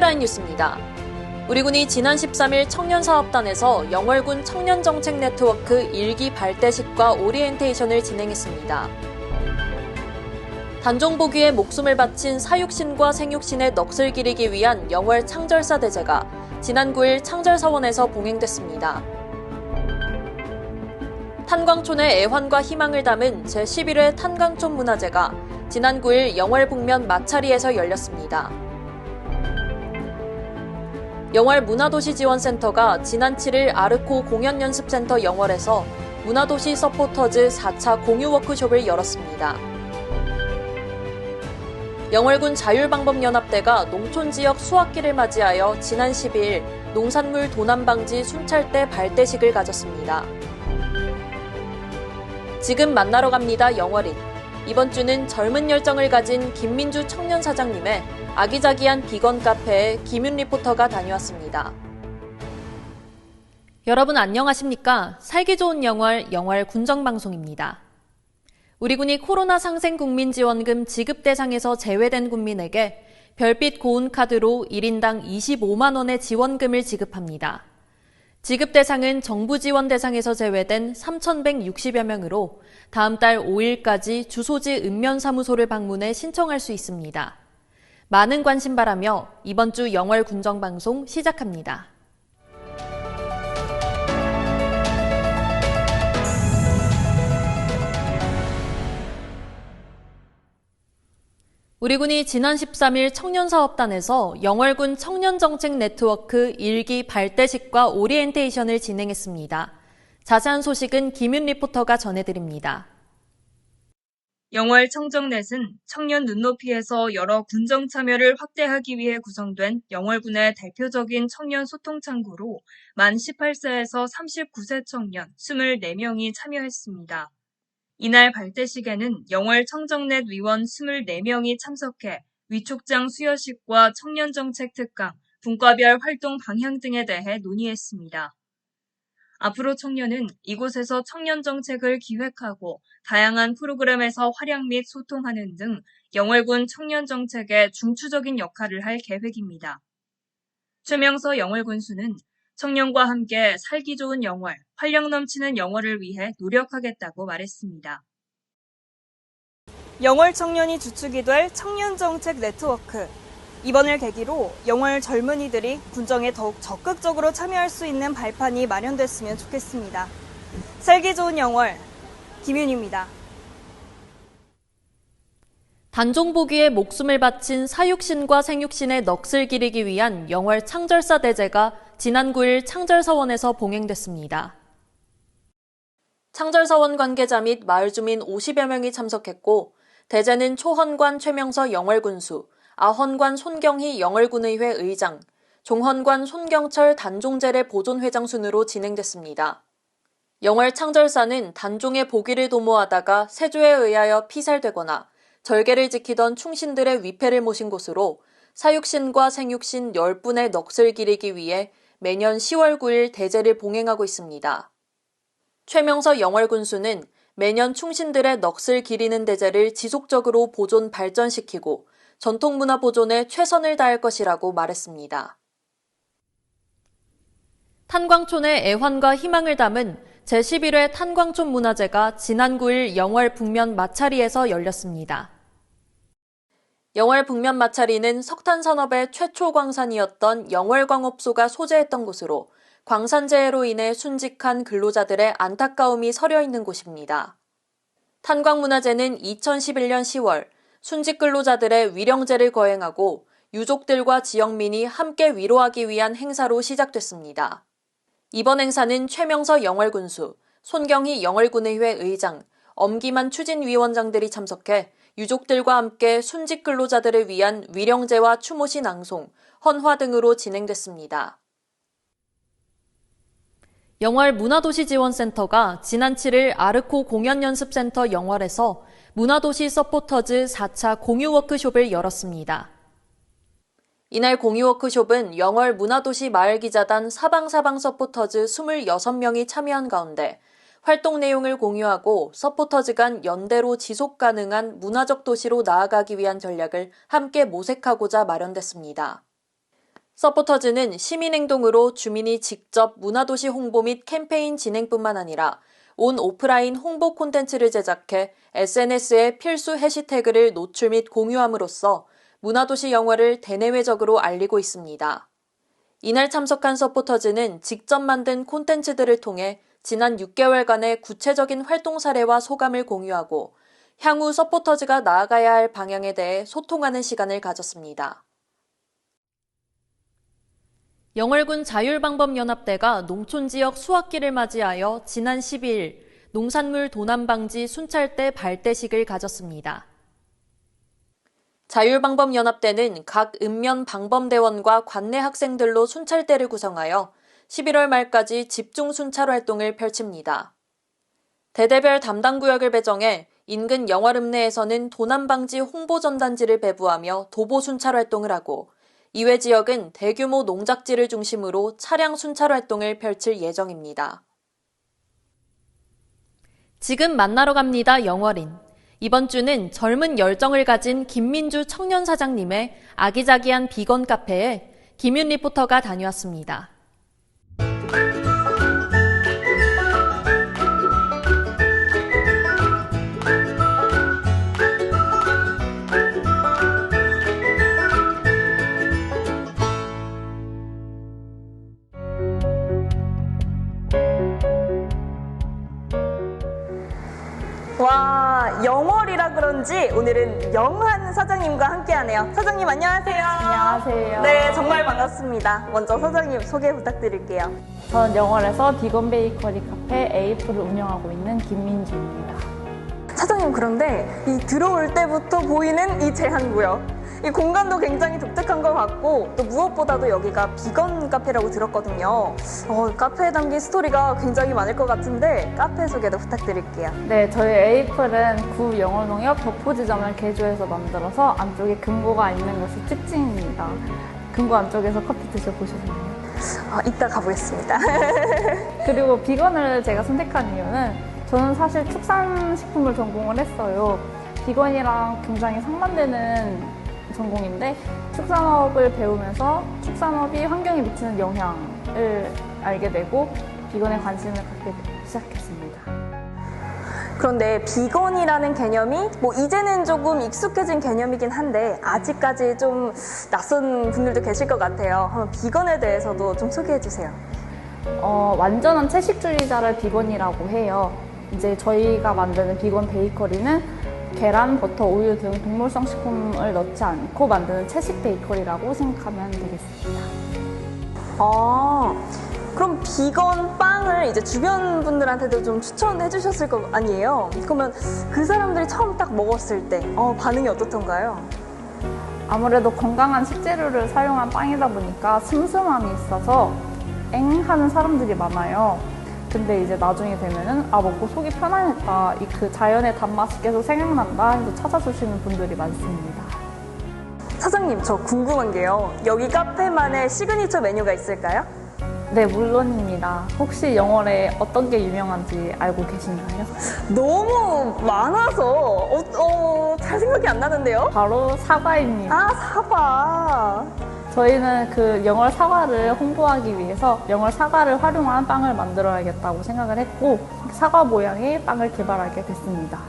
헤드라인 뉴스입니다. 우리 군이 지난 13일 청년사업단에서 영월군 청년정책 네트워크 1기 발대식과 오리엔테이션을 진행했습니다. 단종보기에 목숨을 바친 사육신과 생육신의 넋을 기리기 위한 영월 창절사 대제가 지난 9일 창절사원에서 봉행됐습니다. 탄광촌의 애환과 희망을 담은 제11회 탄광촌 문화제가 지난 9일 영월 북면 마차리에서 열렸습니다. 영월 문화도시지원센터가 지난 7일 아르코 공연연습센터 영월에서 문화도시 서포터즈 4차 공유 워크숍을 열었습니다. 영월군 자율방법연합대가 농촌지역 수확기를 맞이하여 지난 12일 농산물 도난방지 순찰대 발대식을 가졌습니다. 지금 만나러 갑니다. 영월인. 이번 주는 젊은 열정을 가진 김민주 청년사장님의 아기자기한 비건 카페에 김윤 리포터가 다녀왔습니다. 여러분 안녕하십니까? 살기 좋은 영월, 영월 군정방송입니다. 우리 군이 코로나 상생 국민지원금 지급 대상에서 제외된 국민에게 별빛 고운 카드로 1인당 25만 원의 지원금을 지급합니다. 지급 대상은 정부 지원 대상에서 제외된 3,160여 명으로 다음 달 5일까지 주소지 읍면사무소를 방문해 신청할 수 있습니다. 많은 관심 바라며 이번 주 영월 군정방송 시작합니다. 우리 군이 지난 13일 청년사업단에서 영월군 청년정책 네트워크 1기 발대식과 오리엔테이션을 진행했습니다. 자세한 소식은 김윤 리포터가 전해드립니다. 영월 청정넷은 청년 눈높이에서 여러 군정 참여를 확대하기 위해 구성된 영월군의 대표적인 청년 소통 창구로 만 18세에서 39세 청년 24명이 참여했습니다. 이날 발대식에는 영월 청정넷 위원 24명이 참석해 위촉장 수여식과 청년정책 특강, 분과별 활동 방향 등에 대해 논의했습니다. 앞으로 청년은 이곳에서 청년정책을 기획하고 다양한 프로그램에서 활약 및 소통하는 등 영월군 청년정책의 중추적인 역할을 할 계획입니다. 최명서 영월군수는 청년과 함께 살기 좋은 영월, 활력 넘치는 영월을 위해 노력하겠다고 말했습니다. 영월 청년이 주축이 될 청년정책 네트워크. 이번을 계기로 영월 젊은이들이 군정에 더욱 적극적으로 참여할 수 있는 발판이 마련됐으면 좋겠습니다. 살기 좋은 영월, 김윤입니다. 단종보기에 목숨을 바친 사육신과 생육신의 넋을 기리기 위한 영월 창절사 대제가 지난 9일 창절사원에서 봉행됐습니다. 창절사원 관계자 및 마을 주민 50여 명이 참석했고 대제는 초헌관 최명서 영월군수, 아헌관 손경희 영월군의회 의장, 종헌관 손경철 단종제례 보존회장 순으로 진행됐습니다. 영월 창절사는 단종의 보기를 도모하다가 세조에 의하여 피살되거나 절개를 지키던 충신들의 위패를 모신 곳으로 사육신과 생육신 10분의 넋을 기리기 위해 매년 10월 9일 대제를 봉행하고 있습니다. 최명서 영월군수는 매년 충신들의 넋을 기리는 대제를 지속적으로 보존 발전시키고 전통문화 보존에 최선을 다할 것이라고 말했습니다. 탄광촌의 애환과 희망을 담은 제11회 탄광촌 문화제가 지난 9일 영월 북면 마차리에서 열렸습니다. 영월 북면 마차리는 석탄산업의 최초 광산이었던 영월광업소가 소재했던 곳으로 광산재해로 인해 순직한 근로자들의 안타까움이 서려 있는 곳입니다. 탄광문화제는 2011년 10월 순직 근로자들의 위령제를 거행하고 유족들과 지역민이 함께 위로하기 위한 행사로 시작됐습니다. 이번 행사는 최명서 영월군수, 손경희 영월군의회 의장, 엄기만 추진위원장들이 참석해 유족들과 함께 순직 근로자들을 위한 위령제와 추모시 낭송, 헌화 등으로 진행됐습니다. 영월 문화도시지원센터가 지난 7일 아르코 공연연습센터 영월에서 문화도시 서포터즈 4차 공유 워크숍을 열었습니다. 이날 공유 워크숍은 영월 문화도시 마을기자단 사방사방 서포터즈 26명이 참여한 가운데 활동 내용을 공유하고 서포터즈 간 연대로 지속 가능한 문화적 도시로 나아가기 위한 전략을 함께 모색하고자 마련됐습니다. 서포터즈는 시민행동으로 주민이 직접 문화도시 홍보 및 캠페인 진행뿐만 아니라 온 오프라인 홍보 콘텐츠를 제작해 SNS에 필수 해시태그를 노출 및 공유함으로써 문화도시 영월을 대내외적으로 알리고 있습니다. 이날 참석한 서포터즈는 직접 만든 콘텐츠들을 통해 지난 6개월간의 구체적인 활동 사례와 소감을 공유하고 향후 서포터즈가 나아가야 할 방향에 대해 소통하는 시간을 가졌습니다. 영월군 자율방법연합대가 농촌지역 수확기를 맞이하여 지난 12일 농산물 도난 방지 순찰대 발대식을 가졌습니다. 자율방법연합대는 각 읍면 방범대원과 관내 학생들로 순찰대를 구성하여 11월 말까지 집중 순찰 활동을 펼칩니다. 대대별 담당 구역을 배정해 인근 영월 읍내에서는 도난 방지 홍보 전단지를 배부하며 도보 순찰 활동을 하고 이외 지역은 대규모 농작지를 중심으로 차량 순찰 활동을 펼칠 예정입니다. 지금 만나러 갑니다. 영월인. 이번 주는 젊은 열정을 가진 김민주 청년 사장님의 아기자기한 비건 카페에 김윤 리포터가 다녀왔습니다. 와, 영월이라 그런지 오늘은 영한 사장님과 함께하네요. 사장님 안녕하세요. 안녕하세요. 네, 정말 반갑습니다. 먼저 사장님 소개 부탁드릴게요. 전 영월에서 비건 베이커리 카페 에이프를 운영하고 있는 김민주입니다. 사장님, 그런데 이 들어올 때부터 보이는 이 제한구역, 이 공간도 굉장히 독특한 것 같고 또 무엇보다도 여기가 비건 카페라고 들었거든요. 카페에 담긴 스토리가 굉장히 많을 것 같은데 카페 소개도 부탁드릴게요. 네, 저희 에이프는 구 영월농협 덕포지점을 개조해서 만들어서 안쪽에 금고가 있는 것이 특징입니다. 금고 안쪽에서 커피 드셔보셨나요? 이따 가보겠습니다. 그리고 비건을 제가 선택한 이유는 저는 사실 축산식품을 전공을 했어요. 비건이랑 굉장히 상반되는 전공인데 축산업을 배우면서 축산업이 환경에 미치는 영향을 알게 되고 비건에 관심을 갖게 시작했습니다. 그런데 비건이라는 개념이 이제는 조금 익숙해진 개념이긴 한데 아직까지 좀 낯선 분들도 계실 것 같아요. 한번 비건에 대해서도 좀 소개해 주세요. 완전한 채식주의자를 비건이라고 해요. 이제 저희가 만드는 비건 베이커리는 계란, 버터, 우유 등 동물성 식품을 넣지 않고 만드는 채식 베이커리라고 생각하면 되겠습니다. 그럼 비건 빵을 이제 주변 분들한테도 좀 추천해 주셨을 거 아니에요? 그러면 그 사람들이 처음 딱 먹었을 때 반응이 어떻던가요? 아무래도 건강한 식재료를 사용한 빵이다 보니까 슴슴함이 있어서 엥 하는 사람들이 많아요. 근데 이제 나중에 되면은 먹고 속이 편안했다, 그 자연의 단맛이 계속 생각난다 해서 찾아주시는 분들이 많습니다. 사장님, 저 궁금한 게요. 여기 카페만의 시그니처 메뉴가 있을까요? 네, 물론입니다. 혹시 영월에 어떤 게 유명한지 알고 계신가요? 너무 많아서 잘 생각이 안 나는데요? 바로 사과입니다. 사과. 저희는 그 영월 사과를 홍보하기 위해서 영월 사과를 활용한 빵을 만들어야겠다고 생각을 했고 사과 모양의 빵을 개발하게 됐습니다.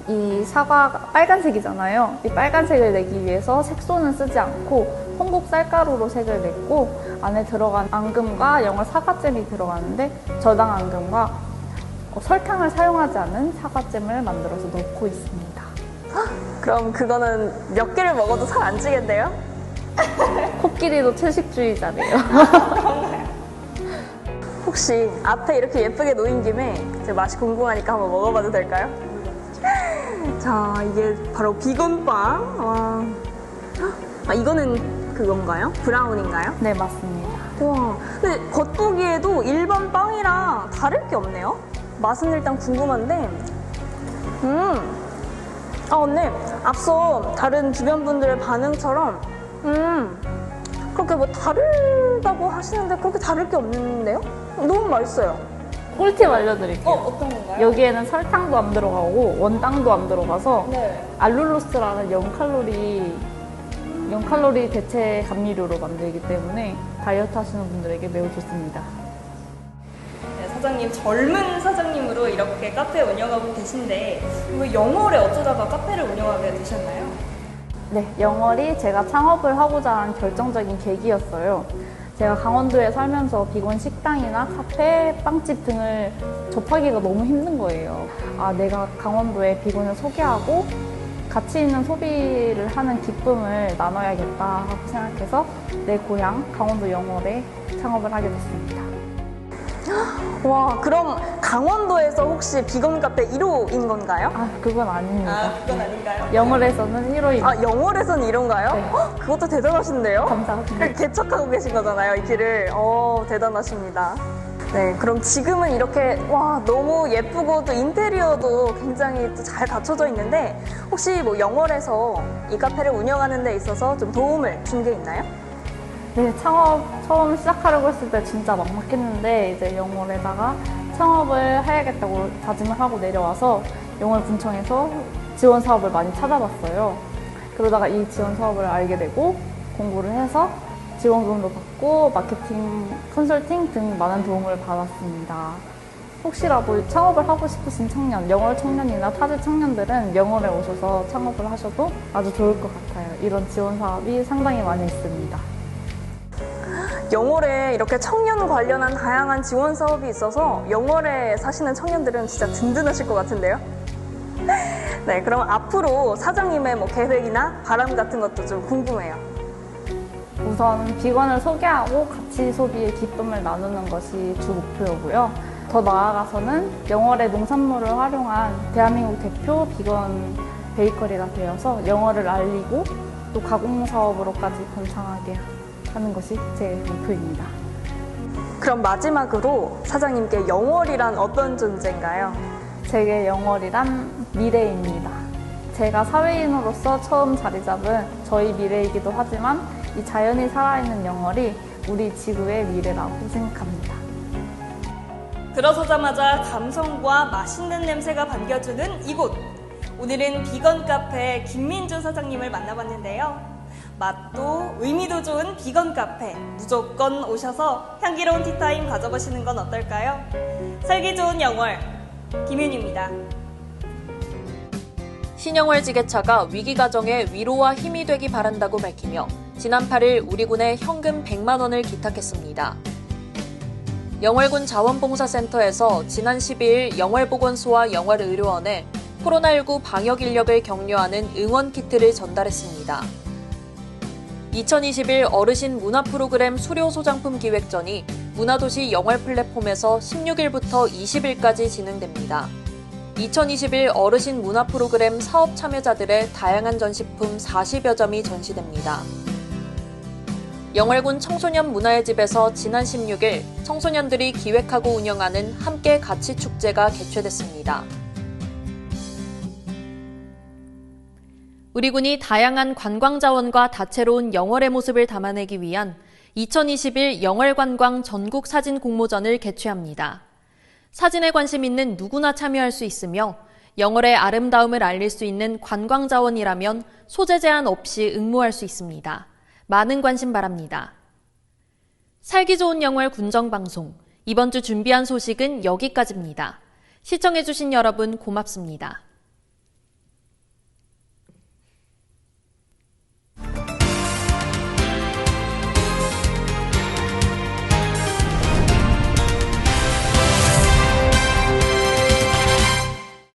이 사과가 빨간색이잖아요. 이 빨간색을 내기 위해서 색소는 쓰지 않고 홍국 쌀가루로 색을 냈고 안에 들어간 앙금과 영월 사과잼이 들어가는데 저당 앙금과 설탕을 사용하지 않은 사과잼을 만들어서 넣고 있습니다. 그럼 그거는 몇 개를 먹어도 살 안 찌겠네요? 코끼리도 채식주의자래요. 혹시 앞에 이렇게 예쁘게 놓인 김에 제 맛이 궁금하니까 한번 먹어봐도 될까요? 자, 이게 바로 비건빵. 이거는 그건가요? 브라운인가요? 네, 맞습니다. 와, 근데 겉보기에도 일반 빵이랑 다를 게 없네요? 맛은 일단 궁금한데, 근데 앞서 다른 주변 분들의 반응처럼, 그렇게 다르다고 하시는데 그렇게 다를 게 없는데요? 너무 맛있어요. 꿀팁 알려드릴게요. 어떤 건가요? 여기에는 설탕도 안 들어가고 원당도 안 들어가서 네. 알룰로스라는 0칼로리 0칼로리 대체 감미료로 만들기 때문에 다이어트 하시는 분들에게 매우 좋습니다. 네, 사장님, 젊은 사장님으로 이렇게 카페 운영하고 계신데 왜 영월에 어쩌다가 카페를 운영하게 되셨나요? 네, 영월이 제가 창업을 하고자 한 결정적인 계기였어요. 제가 강원도에 살면서 비건 식당이나 카페, 빵집 등을 접하기가 너무 힘든 거예요. 아, 내가 강원도에 비건을 소개하고 가치 있는 소비를 하는 기쁨을 나눠야겠다 하고 생각해서 내 고향 강원도 영월에 창업을 하게 됐습니다. 와, 그럼 강원도에서 혹시 비건 카페 1호인 건가요? 아, 그건 아닙니다. 그건 아닌가요? 영월에서는 1호입니다. 아, 영월에서는 이런가요? 네. 그것도 대단하신데요? 감사합니다. 개척하고 계신 거잖아요, 이 길을. 대단하십니다. 네, 그럼 지금은 이렇게 너무 예쁘고 또 인테리어도 굉장히 또 잘 갖춰져 있는데 혹시 뭐 영월에서 이 카페를 운영하는 데 있어서 좀 도움을 준 게 있나요? 네, 창업 처음 시작하려고 했을 때 진짜 막막했는데 이제 영월에다가 창업을 해야겠다고 다짐을 하고 내려와서 영월군청에서 지원 사업을 많이 찾아봤어요. 그러다가 이 지원 사업을 알게 되고 공부를 해서 지원금도 받고 마케팅, 컨설팅 등 많은 도움을 받았습니다. 혹시라도 창업을 하고 싶으신 청년, 영월 청년이나 타지 청년들은 영월에 오셔서 창업을 하셔도 아주 좋을 것 같아요. 이런 지원 사업이 상당히 많이 있습니다. 영월에 이렇게 청년 관련한 다양한 지원 사업이 있어서 영월에 사시는 청년들은 진짜 든든하실 것 같은데요? 네, 그럼 앞으로 사장님의 뭐 계획이나 바람 같은 것도 좀 궁금해요. 우선 비건을 소개하고 가치 소비의 기쁨을 나누는 것이 주 목표고요. 더 나아가서는 영월의 농산물을 활용한 대한민국 대표 비건 베이커리가 되어서 영월을 알리고 또 가공 사업으로까지 번창하게 하는 것이 제 목표입니다. 그럼 마지막으로 사장님께 영월이란 어떤 존재인가요? 제게 영월이란 미래입니다. 제가 사회인으로서 처음 자리 잡은 저희 미래이기도 하지만 이 자연이 살아있는 영월이 우리 지구의 미래라고 생각합니다. 들어서자마자 감성과 맛있는 냄새가 반겨주는 이곳. 오늘은 비건 카페 김민주 사장님을 만나봤는데요. 맛도 의미도 좋은 비건 카페 무조건 오셔서 향기로운 티타임 가져보시는 건 어떨까요? 살기 좋은 영월 김윤입니다. 신영월 지게차가 위기 가정에 위로와 힘이 되기 바란다고 밝히며 지난 8일 우리 군에 현금 100만 원을 기탁했습니다. 영월군 자원봉사센터에서 지난 12일 영월보건소와 영월의료원에 코로나19 방역 인력을 격려하는 응원 키트를 전달했습니다. 2021 어르신 문화 프로그램 수료 소장품 기획전이 문화도시 영월 플랫폼에서 16일부터 20일까지 진행됩니다. 2021 어르신 문화 프로그램 사업 참여자들의 다양한 전시품 40여 점이 전시됩니다. 영월군 청소년 문화의 집에서 지난 16일 청소년들이 기획하고 운영하는 함께 가치 축제가 개최됐습니다. 우리 군이 다양한 관광 자원과 다채로운 영월의 모습을 담아내기 위한 2021 영월관광 전국 사진 공모전을 개최합니다. 사진에 관심 있는 누구나 참여할 수 있으며 영월의 아름다움을 알릴 수 있는 관광 자원이라면 소재 제한 없이 응모할 수 있습니다. 많은 관심 바랍니다. 살기 좋은 영월 군정방송, 이번 주 준비한 소식은 여기까지입니다. 시청해주신 여러분 고맙습니다.